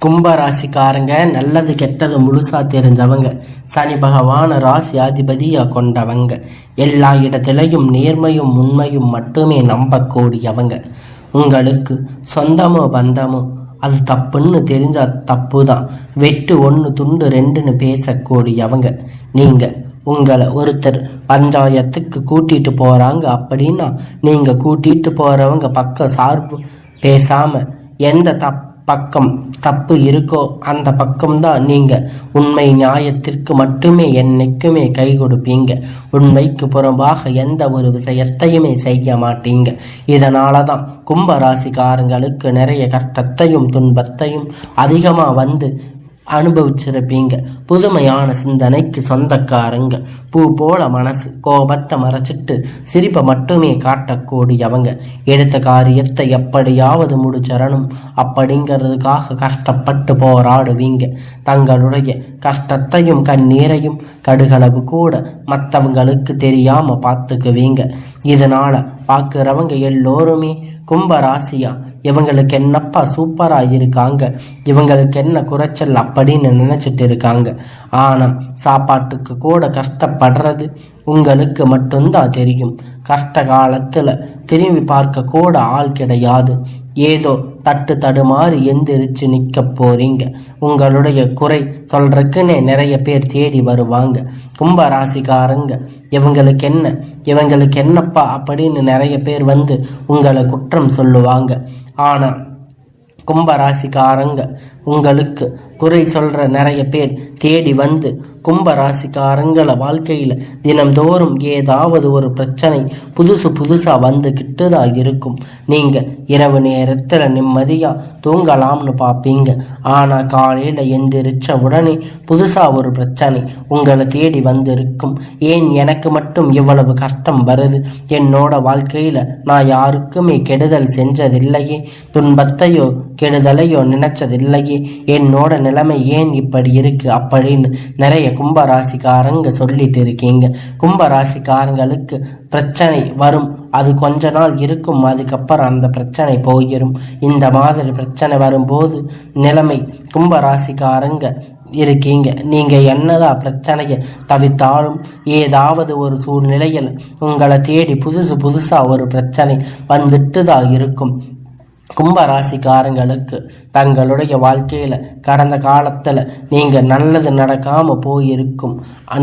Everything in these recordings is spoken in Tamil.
கும்பராசிக்காரங்க நல்லது கெட்டது முழுசா தெரிஞ்சவங்க, சனி பகவான ராசி அதிபதியா கொண்டவங்க, எல்லா இடத்திலையும் நேர்மையும் உண்மையும் மட்டுமே நம்பக்கூடியவங்க. உங்களுக்கு சொந்தமோ பந்தமோ அது தப்புன்னு தெரிஞ்சா தப்பு தான், வெட்டு ஒன்று துண்டு ரெண்டுன்னு பேசக்கூடியவங்க. நீங்க உங்களை ஒருத்தர் பஞ்சாயத்துக்கு கூட்டிட்டு போறாங்க அப்படின்னா நீங்க கூட்டிட்டு போறவங்க பக்கம் சார்பு பேசாம எந்த பக்கம் தப்பு இருக்கோ அந்த பக்கம்தான் நீங்க உண்மை நியாயத்திற்கு மட்டுமே என்னைக்குமே கை கொடுப்பீங்க. உண்மைக்கு புறம்பாக எந்த ஒரு விஷயத்தையுமே செய்ய மாட்டீங்க. இதனாலதான் கும்பராசிக்காரங்களுக்கு நிறைய கஷ்டத்தையும் துன்பத்தையும் அதிகமா வந்து அனுபவிச்சிருப்பீங்க. புதுமையான சிந்தனைக்கு சொந்தக்காரங்க, பூ போல மனசு, கோபத்தை மறைச்சிட்டு சிரிப்பை மட்டுமே காட்டக்கூடியவங்க. எடுத்த காரியத்தை எப்படியாவது முடிச்சிடணும் அப்படிங்கிறதுக்காக கஷ்டப்பட்டு போராடுவீங்க. தங்களுடைய கஷ்டத்தையும் கண்ணீரையும் கடுகளவு கூட மற்றவங்களுக்கு தெரியாம பார்த்துக்குவீங்க. இதனால பார்க்குறவங்க எல்லோருமே கும்பராசியா இவங்களுக்கு என்னப்பா சூப்பரா இருக்காங்க, இவங்களுக்கு என்ன குறைச்சல் அப்படின்னு நினைச்சிட்டு இருக்காங்க. ஆனா சாப்பாட்டுக்கு கூட கஷ்டப்படுறது உங்களுக்கு மட்டும்தான் தெரியும். கஷ்ட காலத்துல திரும்பி பார்க்க கூட ஆள் கிடையாது. ஏதோ தட்டு தடுமாறி எந்திரிச்சு நிக்க போறீங்க. உங்களுடைய குறை சொல்றதுக்குன்னே நிறைய பேர் தேடி வருவாங்க. கும்பராசிக்காரங்க இவங்களுக்கு என்னப்பா அப்படின்னு நிறைய பேர் வந்து உங்களை குற்றம் சொல்லுவாங்க. ஆனா கும்பராசிக்காரங்க உங்களுக்கு குறை சொல்ற நிறைய பேர் தேடி வந்து கும்பராசிக்காரங்கள வாழ்க்கையில தினம்தோறும் ஏதாவது ஒரு பிரச்சனை புதுசா வந்துகிட்டு தான் இருக்கும். நீங்க இரவு நேரத்துல நிம்மதியா தூங்கலாம்னு பார்ப்பீங்க. ஆனா காலையில எந்திரிச்ச உடனே புதுசா ஒரு பிரச்சனை உங்களை தேடி வந்திருக்கும். ஏன் எனக்கு மட்டும் இவ்வளவு கஷ்டம் வருது? என்னோட வாழ்க்கையில நான் யாருக்குமே கெடுதல் செஞ்சதில்லையே, துன்பத்தையோ கெடுதலையோ நினைச்சதில்லையே, என்னோட நிலைமை ஏன் இப்படி இருக்கு அப்படின்னு நிறைய கும்பராசிக்காரங்க சொல்லிட்டு இருக்கீங்க. கும்பராசிக்காரங்களுக்கு பிரச்சனை வரும், அது கொஞ்ச நாள் இருக்கும், அதுக்கப்புறம் அந்த பிரச்சனை போயிடும். இந்த மாதிரி பிரச்சனை வரும்போது நிலைமை கும்பராசிக்காரங்க இருக்கீங்க. நீங்க என்னதான் பிரச்சனையை தவிர்த்தாலும் ஏதாவது ஒரு சூழ்நிலையில் உங்களை தேடி புதுசா ஒரு பிரச்சனை வந்துட்டு தான் இருக்கும். கும்பராசிக்காரங்களுக்கு தங்களுடைய வாழ்க்கையில கடந்த காலத்துல நீங்க நல்லது நடக்காம போயிருக்கும்.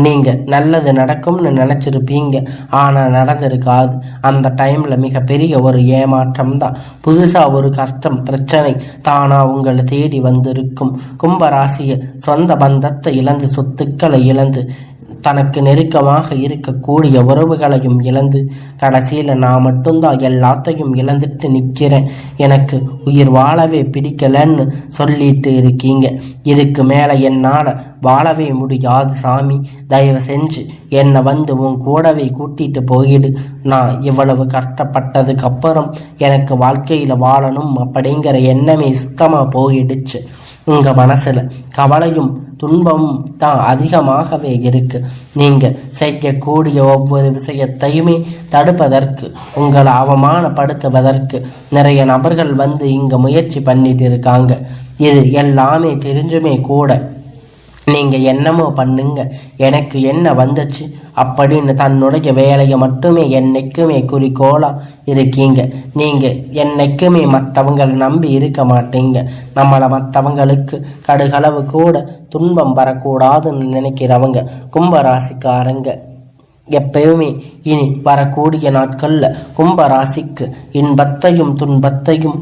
நீங்க நல்லது நடக்கும்னு நினைச்சிருப்பீங்க, ஆனா நடந்திருக்காது. அந்த டைம்ல மிகப்பெரிய ஒரு ஏமாற்றம் தான், புதுசா ஒரு கஷ்டம் பிரச்சனை தானா உங்களை தேடி வந்திருக்கும். கும்பராசிய சொந்த பந்தத்தை இழந்து, சொத்துக்களை இழந்து, தனக்கு நெருக்கமாக இருக்கக்கூடிய உறவுகளையும் இழந்து, கடைசியில் நான் மட்டும்தான் எல்லாத்தையும் இழந்துட்டு நிற்கிறேன், எனக்கு உயிர் வாழவே பிடிக்கலன்னு சொல்லிட்டு இருக்கீங்க. இதுக்கு மேலே என்னால் வாழவே முடியாது சாமி, தயவு செஞ்சு என்னை வந்து உன் கூடவே கூட்டிட்டு போயிடு. நான் இவ்வளவு கஷ்டப்பட்டதுக்கு அப்புறம் எனக்கு வாழ்க்கையில் வாழணும் அப்படிங்கிற எண்ணமே சுத்தமாக போயிடுச்சு. உங்க மனசுல கவலையும் துன்பமும் தான் அதிகமாகவே இருக்கு. நீங்க செய்யக்கூடிய ஒவ்வொரு விஷயத்தையுமே தடுப்பதற்கு, உங்களை அவமானப்படுத்துவதற்கு நிறைய நபர்கள் வந்து இங்க முயற்சி பண்ணிட்டு இருக்காங்க. இது எல்லாமே தெரிஞ்சுமே கூட நீங்க என்னமோ பண்ணுங்க, எனக்கு என்ன வந்துச்சு அப்படின்னு தன்னுடைய வேலையை மட்டுமே என்னைக்குமே குறிக்கோளா இருக்கீங்க. நீங்க என்னைக்குமே மற்றவங்களை நம்பி இருக்க மாட்டீங்க. நம்மளை மற்றவங்களுக்கு கடுகளவு கூட துன்பம் வரக்கூடாதுன்னு நினைக்கிறவங்க கும்பராசிக்காரங்க எப்பயுமே இனி வரக்கூடிய நாட்கள்ல கும்பராசிக்கு இன்பத்தையும் துன்பத்தையும்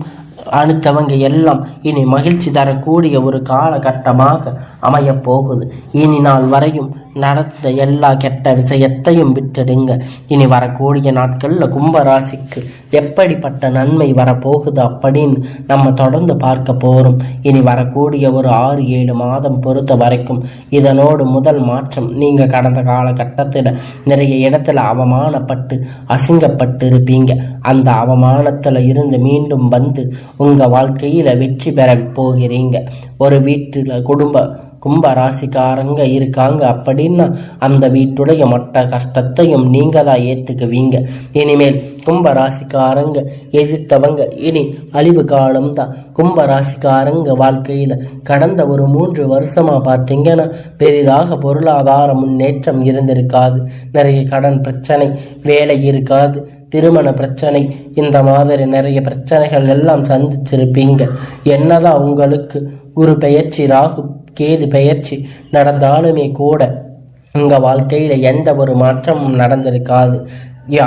அடுத்தவங்க எல்லாம் இனி மகிழ்ச்சி தரக்கூடிய ஒரு காலகட்டமாக அமைய போகுது. இனி நாள் வரையும் நடந்த எல்லா கெட்ட விஷயத்தையும் விட்டுடுங்க. இனி வரக்கூடிய நாட்கள்ல கும்பராசிக்கு எப்படிப்பட்ட நன்மை வரப்போகுது அப்படின்னு நம்ம தொடர்ந்து பார்க்க போறோம். இனி வரக்கூடிய ஒரு 6-7 மாதம் பொறுத்த வரைக்கும் இதனோடு முதல் மாற்றம், நீங்க கடந்த காலகட்டத்தில் நிறைய இடத்துல அவமானப்பட்டு அசிங்கப்பட்டு இருப்பீங்க. அந்த அவமானத்துல இருந்து மீண்டும் வந்து உங்க வாழ்க்கையில வெற்றி பெற போகிறீங்க. ஒரு வீட்டுல கும்பராசிக்காரங்க இருக்காங்க அப்படின்னு அப்படின்னா அந்த வீட்டுடைய மொத்த கஷ்டத்தையும் நீங்க தான் ஏற்றுக்குவீங்க. இனிமேல் கும்பராசிக்காரங்க எதிர்த்தவங்க இனி அழிவு காலம்தான். கும்பராசிக்காரங்க வாழ்க்கையில் கடந்த ஒரு 3 வருஷமா பார்த்தீங்கன்னா பெரிதாக பொருளாதார முன்னேற்றம் இருந்திருக்காது. நிறைய கடன் பிரச்சனை, வேலை இருக்காது, திருமண பிரச்சனை, இந்த மாதிரி நிறைய பிரச்சனைகள் எல்லாம் சந்திச்சிருப்பீங்க. என்னதான் உங்களுக்கு குரு பெயர்ச்சி, ராகு கேது பெயர்ச்சி நடந்தாலுமே கூட உங்கள் வாழ்க்கையில் எந்த ஒரு மாற்றமும் நடந்திருக்காது.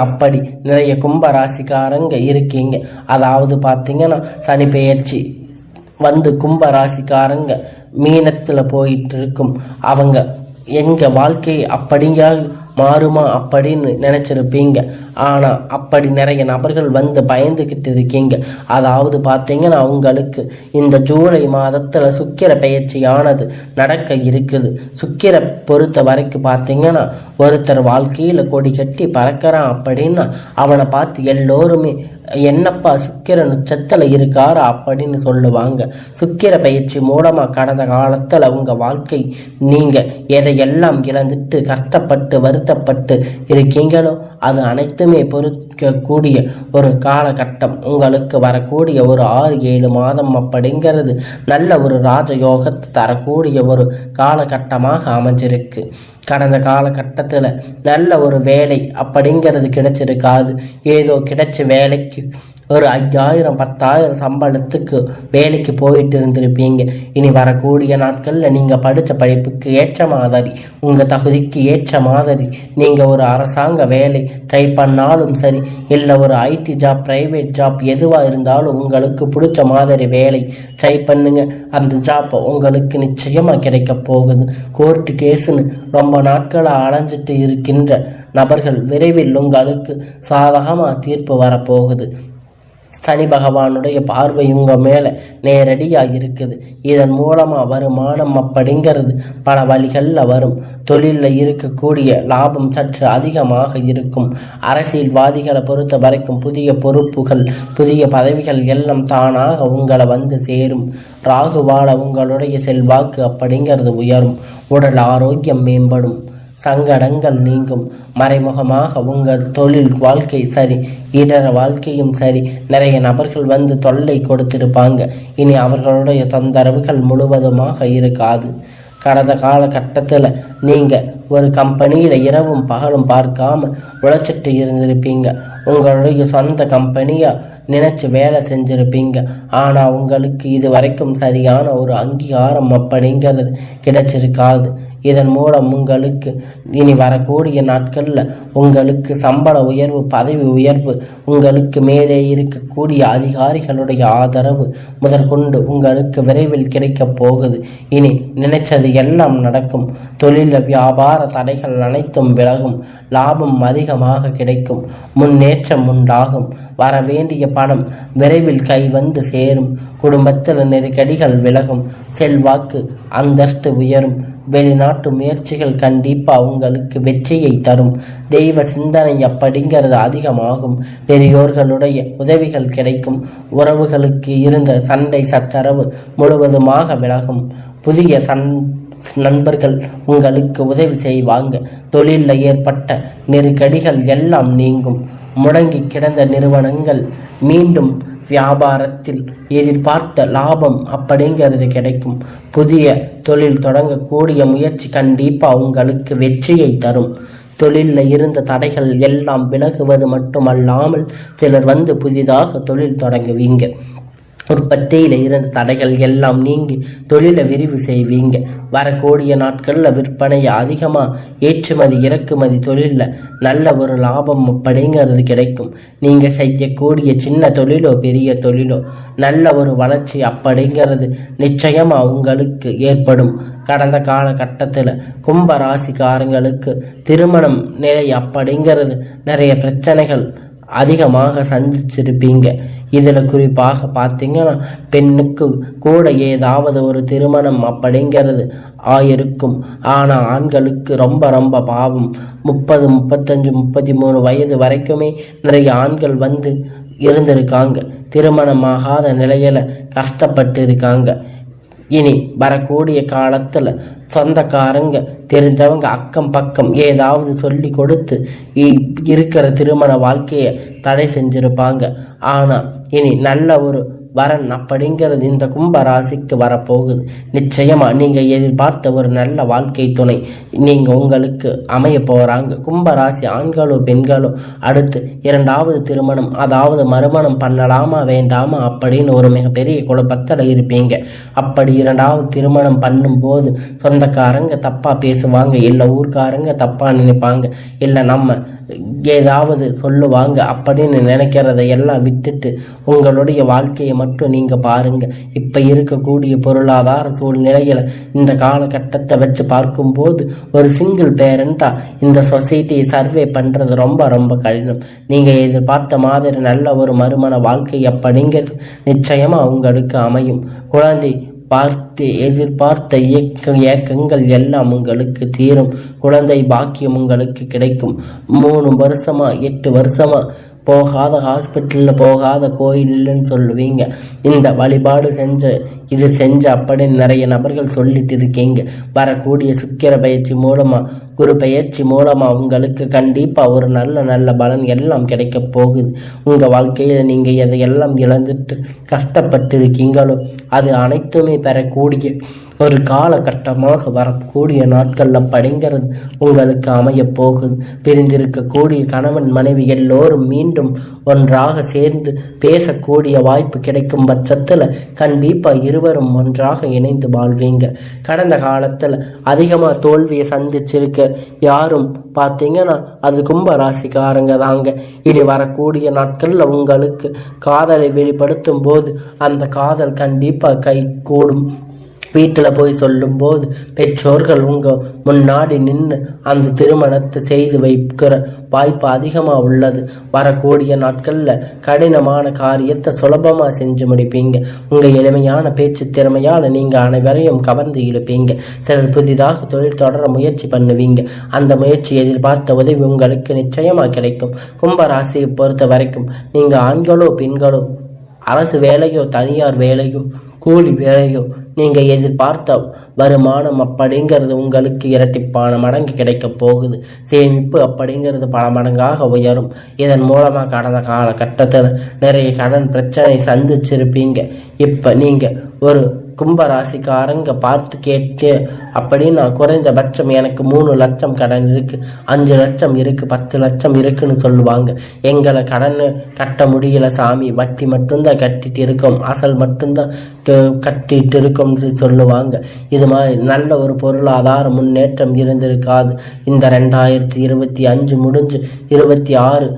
அப்படி நிறைய கும்பராசிக்காரங்க இருக்கீங்க. அதாவது பார்த்தீங்கன்னா சனி பெயர்ச்சி வந்து கும்பராசிக்காரங்க மீனத்தில் போயிட்டு இருக்கும். அவங்க எங்கள் வாழ்க்கை அப்படியா மாறுமா அப்படின்னு நினச்சிருப்பீங்க. ஆனால் அப்படி நிறைய நபர்கள் வந்து பயந்துக்கிட்டு இருக்கீங்க. அதாவது பார்த்தீங்கன்னா அவங்களுக்கு இந்த ஜூலை மாதத்தில் சுக்கிர பெயர்ச்சியானது நடக்க இருக்குது. சுக்கிர பொறுத்த வரைக்கும் பார்த்தீங்கன்னா ஒருத்தர் வாழ்க்கையில் கொடி கட்டி பறக்கிறான் அப்படின்னா அவனை பார்த்து எல்லோருமே என்னப்பா சுக்கிர நட்சத்திரத்தில் இருக்காரா அப்படின்னு சொல்லுவாங்க. சுக்கிர பயிற்சி மூலமாக கடந்த காலத்தில் உங்கள் வாழ்க்கை நீங்கள் எதையெல்லாம் இழந்துட்டு கஷ்டப்பட்டு வருத்தப்பட்டு இருக்கீங்களோ அது அனைத்துமே பொறுக்கக்கூடிய ஒரு காலகட்டம். உங்களுக்கு வரக்கூடிய ஒரு 6-7 மாதம் அப்படிங்கிறது நல்ல ஒரு ராஜயோகத்தை தரக்கூடிய ஒரு காலகட்டமாக அமைஞ்சிருக்கு. கடந்த காலகட்டத்தில் நல்ல ஒரு வேலை அப்படிங்கிறது கிடைச்சிருக்காது. ஏதோ கிடைச்ச வேலைக்கு ஒரு 5000 10,000 சம்பளத்துக்கு வேலைக்கு போயிட்டு இருந்திருப்பீங்க. இனி வரக்கூடிய நாட்களில் நீங்கள் படித்த படிப்புக்கு ஏற்ற மாதிரி, உங்கள் தகுதிக்கு ஏற்ற மாதிரி நீங்கள் ஒரு அரசாங்க வேலை ட்ரை பண்ணாலும் சரி, இல்லை ஒரு ஐடி ஜாப், ப்ரைவேட் ஜாப் எதுவாக இருந்தாலும் உங்களுக்கு பிடிச்ச மாதிரி வேலை ட்ரை பண்ணுங்க. அந்த ஜாப் உங்களுக்கு நிச்சயமாக கிடைக்க போகுது. கோர்ட்டு கேஸுன்னு ரொம்ப நாட்களாக அலைஞ்சிட்டு இருக்கின்ற நபர்கள் விரைவில் உங்களுக்கு சாதகமாக தீர்ப்பு வரப்போகுது. சனி பகவானுடைய பார்வை உங்கள் மேலே நேரடியாக இருக்குது. இதன் மூலமாக வருமானம் அப்படிங்கிறது பல வழிகளில் வரும். தொழிலில் இருக்கக்கூடிய லாபம் சற்று அதிகமாக இருக்கும். அரசியல்வாதிகளை பொறுத்த வரைக்கும் புதிய பொறுப்புகள், புதிய பதவிகள் எல்லாம் தானாக உங்களை வந்து சேரும். ராகுவால உங்களுடைய செல்வாக்கு அப்படிங்கிறது உயரும். உடல் ஆரோக்கியம் மேம்படும். சங்கடங்கள் நீங்கும். மறைமுகமாக உங்கள் தொழில் வாழ்க்கை சரி, இடர வாழ்க்கையும் சரி, நிறைய நபர்கள் வந்து தொல்லை கொடுத்திருப்பாங்க. இனி அவர்களுடைய தொந்தரவுகள் முழுவதுமாக இருக்காது. கடந்த காலகட்டத்தில் நீங்கள் ஒரு கம்பெனியில் இரவும் பகலும் பார்க்காம உழைச்சிட்டு இருந்திருப்பீங்க. உங்களுடைய சொந்த கம்பெனியாக நினச்சி வேலை செஞ்சுருப்பீங்க. ஆனால் உங்களுக்கு இது வரைக்கும் சரியான ஒரு அங்கீகாரம் அப்படிங்கிறது கிடைச்சிருக்காது. இதன் மூலம் உங்களுக்கு இனி வரக்கூடிய நாட்களில் உங்களுக்கு சம்பள உயர்வு, பதவி உயர்வு, உங்களுக்கு மேலே இருக்கக்கூடிய அதிகாரிகளுடைய ஆதரவு முதற்கொண்டு உங்களுக்கு விரைவில் கிடைக்கப் போகுது. இனி நினைச்சது எல்லாம் நடக்கும். தொழில் வியாபார தடைகள் அனைத்தும் விலகும். லாபம் அதிகமாக கிடைக்கும். முன்னேற்றம் உண்டாகும். வரவேண்டிய பணம் விரைவில் கை வந்து சேரும். குடும்பத்தில் நெருக்கடிகள் விலகும். செல்வாக்கு அந்தஸ்து உயரும். வெளிநாட்டு முயற்சிகள் கண்டிப்பாக உங்களுக்கு வெற்றியை தரும். தெய்வ சிந்தனை அப்படிங்கிறது அதிகமாகும். பெரியோர்களுடைய உதவிகள் கிடைக்கும். உறவுகளுக்கு இருந்த சண்டை சச்சரவு முழுவதுமாக விலகும். புதிய நண்பர்கள் உங்களுக்கு உதவி செய்வாங்க. தொழிலில் ஏற்பட்ட நெருக்கடிகள் எல்லாம் நீங்கும். முடங்கி கிடந்த நிறுவனங்கள் மீண்டும் வியாபாரத்தில் எதிர்பார்த்த லாபம் அப்படிங்கிறது கிடைக்கும். புதிய தொழில் தொடங்கக்கூடிய முயற்சி கண்டிப்பாக உங்களுக்கு வெற்றியை தரும். தொழிலில் இருந்த தடைகள் எல்லாம் விலகுவது மட்டுமல்லாமல் சிலர் வந்து புதிதாக தொழில் தொடங்குவீங்க. உற்பத்தியில் இருந்த தடைகள் எல்லாம் நீங்கி தொழிலை விரிவு செய்வீங்க. வரக்கூடிய நாட்களில் விற்பனையை அதிகமாக ஏற்றுமதி இறக்குமதி தொழிலில் நல்ல ஒரு லாபம் அப்படிங்கிறது கிடைக்கும். நீங்கள் செய்யக்கூடிய சின்ன தொழிலோ பெரிய தொழிலோ நல்ல ஒரு வளர்ச்சி அப்படிங்கிறது நிச்சயமாக உங்களுக்கு ஏற்படும். கடந்த காலகட்டத்தில் கும்பராசிக்காரங்களுக்கு திருமணம் நிலை அப்படிங்கிறது நிறைய பிரச்சனைகள் அதிகமாக சந்திச்சிருப்பீங்க. இதில் குறிப்பாக பார்த்தீங்கன்னா பெண்ணுக்கு கூட ஏதாவது ஒரு திருமணம் அப்படிங்கிறது ஆயிருக்கும். ஆனால் ஆண்களுக்கு ரொம்ப பாவம். 30, 35, 33 வயது வரைக்குமே நிறைய ஆண்கள் வந்து இருந்திருக்காங்க. திருமணமாகாத நிலையில் கஷ்டப்பட்டு இருக்காங்க. இனி வரக்கூடிய காலத்தில் சொந்தக்காரங்க தெரிஞ்சவங்க அக்கம் பக்கம் ஏதாவது சொல்லி கொடுத்து இருக்கிற திருமண வாழ்க்கையை தடை செஞ்சிருப்பாங்க. ஆனால் இனி நல்ல ஒரு வரன் அப்படிங்கிறது இந்த கும்ப ராசிக்கு வரப்போகுது. நிச்சயமா நீங்க எதிர்பார்த்த ஒரு நல்ல வாழ்க்கை துணை நீங்க உங்களுக்கு அமைய போறாங்க. கும்ப ராசி ஆண்களோ பெண்களோ அடுத்து இரண்டாவது திருமணம் அதாவது மறுமணம் பண்ணலாமா வேண்டாமா அப்படின்னு ஒரு மிகப்பெரிய குழப்பத்தில் இருப்பீங்க. அப்படி இரண்டாவது திருமணம் பண்ணும்போது சொந்தக்காரங்க தப்பா பேசுவாங்க, இல்லை ஊர்க்காரங்க தப்பா நினைப்பாங்க, இல்லை நம்ம ஏதாவது சொல்லுவாங்க அப்படின்னு நினைக்கிறத எல்லாம் விட்டுட்டு உங்களுடைய வாழ்க்கையை மட்டும் நீங்க பாருங்க. இப்ப இருக்கக்கூடிய பொருளாதார சூழ்நிலையில இந்த காலகட்டத்தை வச்சு பார்க்கும்போது ஒரு சிங்கிள் பேரண்டா இந்த சொசைட்டியை சர்வே பண்றது ரொம்ப ரொம்ப கடினம். நீங்க எதிர்பார்த்த மாதிரி நல்ல ஒரு மறுமண வாழ்க்கை அப்படிங்கிறது நிச்சயமா உங்களுக்கு அமையும். குழந்தை பார்த்து எதிர்பார்த்த ஏக்கங்கள் எல்லாம் உங்களுக்கு தீரும். குழந்தை பாக்கியம் உங்களுக்கு கிடைக்கும். 3 வருஷமா 8 வருஷமா போகாத ஹாஸ்பிட்டலில் போகாத கோயில் இல்லைன்னு சொல்லுவீங்க. இந்த வழிபாடு இது செஞ்ச அப்படின்னு நிறைய நபர்கள் சொல்லிட்டு இருக்கீங்க. வரக்கூடிய சுக்கிர பயிற்சி மூலமாக குரு பயிற்சி மூலமாக உங்களுக்கு கண்டிப்பாக ஒரு நல்ல நல்ல பலன் எல்லாம் கிடைக்க போகுது. உங்கள் வாழ்க்கையில் நீங்கள் எதையெல்லாம் இழந்துட்டு கஷ்டப்பட்டு இருக்கீங்களோ அது அனைத்துமே பெறக்கூடிய ஒரு காலகட்டமாக வரக்கூடிய நாட்களில் படிங்கிறது உங்களுக்கு அமைய போகுது. பிரிந்திருக்கக்கூடிய கணவன் மனைவி எல்லோரும் மீண்டும் ஒன்றாக சேர்ந்து பேசக்கூடிய வாய்ப்பு கிடைக்கும் பட்சத்தில் கண்டிப்பாக இருவரும் ஒன்றாக இணைந்து வாழ்வீங்க. கடந்த காலத்தில் அதிகமாக தோல்வியை சந்திச்சிருக்க யாரும் பார்த்தீங்கன்னா அது கும்ப ராசிக்காரங்க தாங்க. இனி வரக்கூடிய நாட்களில் உங்களுக்கு காதலை வெளிப்படுத்தும் போது அந்த காதல் கண்டிப்பாக கை கூடும். வீட்டில் போய் சொல்லும்போது பெற்றோர்கள் உங்கள் முன்னாடி நின்று அந்த திருமணத்தை செய்து வைக்கிற வாய்ப்பு அதிகமாக உள்ளது. வரக்கூடிய நாட்களில் கடினமான காரியத்தை சுலபமாக செஞ்சு முடிப்பீங்க. உங்கள் எளிமையான பேச்சு திறமையால் நீங்கள் அனைவரையும் கவர்ந்து இழுப்பீங்க. சிலர் புதிதாக தொழில் தொடர முயற்சி பண்ணுவீங்க. அந்த முயற்சி எதிர்பார்த்த உதவி உங்களுக்கு நிச்சயமாக கிடைக்கும். கும்பராசியை பொறுத்த வரைக்கும் நீங்கள் ஆண்களோ பெண்களோ அரசு வேலையோ தனியார் வேலையோ கூலி வேலையோ நீங்கள் எதிர்பார்த்த வருமானம் அப்படிங்கிறது உங்களுக்கு இரட்டிப்பான மடங்கு கிடைக்க போகுது. சேமிப்பு அப்படிங்கிறது பல மடங்காக உயரும். இதன் மூலமாக கடந்த காலகட்டத்தில் நிறைய கடன் பிரச்சனை சந்திச்சிருப்பீங்க. இப்போ நீங்கள் ஒரு கும்பராசிக்காரங்க பார்த்து கேட்டு அப்படின்னா குறைந்தபட்சம் எனக்கு 3 லட்சம் கடன் இருக்கு, 5 லட்சம் இருக்கு, 10 லட்சம் இருக்குன்னு சொல்லுவாங்க. எங்களை கடன் கட்ட முடியல சாமி, வட்டி மட்டும்தான் கட்டிட்டு இருக்கோம், அசல் மட்டும்தான் கட்டிட்டு இருக்கோம்னு சொல்லுவாங்க. இது மாதிரி நல்ல ஒரு பொருளாதார முன்னேற்றம் இருந்திருக்காது. இந்த 2025 முடிஞ்சு 26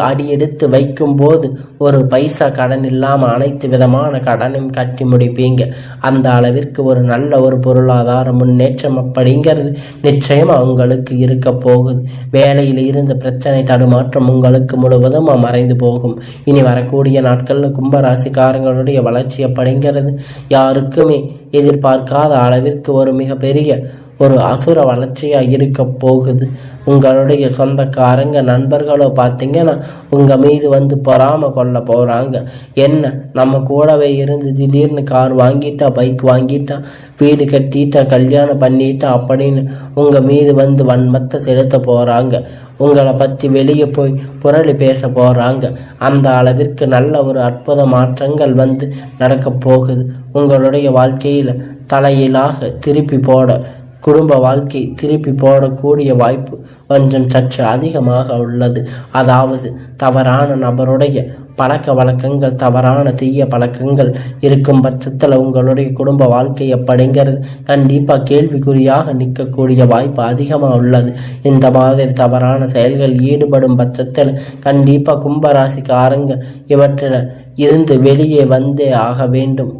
அடி எடுத்து வைக்கும் போது ஒரு பைசா கடன் இல்லாமல் அனைத்து விதமான கடனையும் கட்டி முடிப்பீங்க. அந்த அளவிற்கு ஒரு நல்ல ஒரு பொருளாதார முன்னேற்றம் அப்படிங்கிறது நிச்சயமா உங்களுக்கு இருக்க போகுது. வேலையில் இருந்த பிரச்சனை தடுமாற்றம் உங்களுக்கு முழுவதும் மறைந்து போகும். இனி வரக்கூடிய நாட்களில் கும்பராசிக்காரங்களுடைய வளர்ச்சி அப்படிங்கிறது யாருக்குமே எதிர்பார்க்காத அளவிற்கு ஒரு மிகப்பெரிய ஒரு அசுர வளர்ச்சியாக இருக்க போகுது. உங்களுடைய சொந்தக்காரங்க நண்பர்களோ பார்த்தீங்கன்னா உங்கள் மீது வந்து பொறாம கொள்ள போகிறாங்க. என்ன நம்ம கூடவே இருந்து திடீர்னு கார் வாங்கிட்டா, பைக் வாங்கிட்டா, வீடு கட்டிட்டா, கல்யாணம் பண்ணிட்டா அப்படின்னு உங்கள் மீது வந்து வன்மத்தை செலுத்த போகிறாங்க. உங்களை பற்றி வெளியே போய் புரளி பேச போகிறாங்க. அந்த அளவிற்கு நல்ல ஒரு அற்புத மாற்றங்கள் வந்து நடக்க போகுது. உங்களுடைய வாழ்க்கையில் தலையிலாக திருப்பி போட குடும்ப வாழ்க்கை திருப்பி போடக்கூடிய வாய்ப்பு கொஞ்சம் சற்று அதிகமாக உள்ளது. அதாவது தவறான நபருடைய பழக்க வழக்கங்கள், தவறான தீய பழக்கங்கள் இருக்கும் பட்சத்தில் உங்களுடைய குடும்ப வாழ்க்கை அப்படிங்கிறது கண்டிப்பாக கேள்விக்குறியாக நிற்கக்கூடிய வாய்ப்பு அதிகமாக உள்ளது. இந்த மாதிரி தவறான செயல்கள் ஈடுபடும் பட்சத்தில் கண்டிப்பாக கும்பராசிக்காரங்க இவற்றில் இருந்து வெளியே வந்தே ஆக வேண்டும்.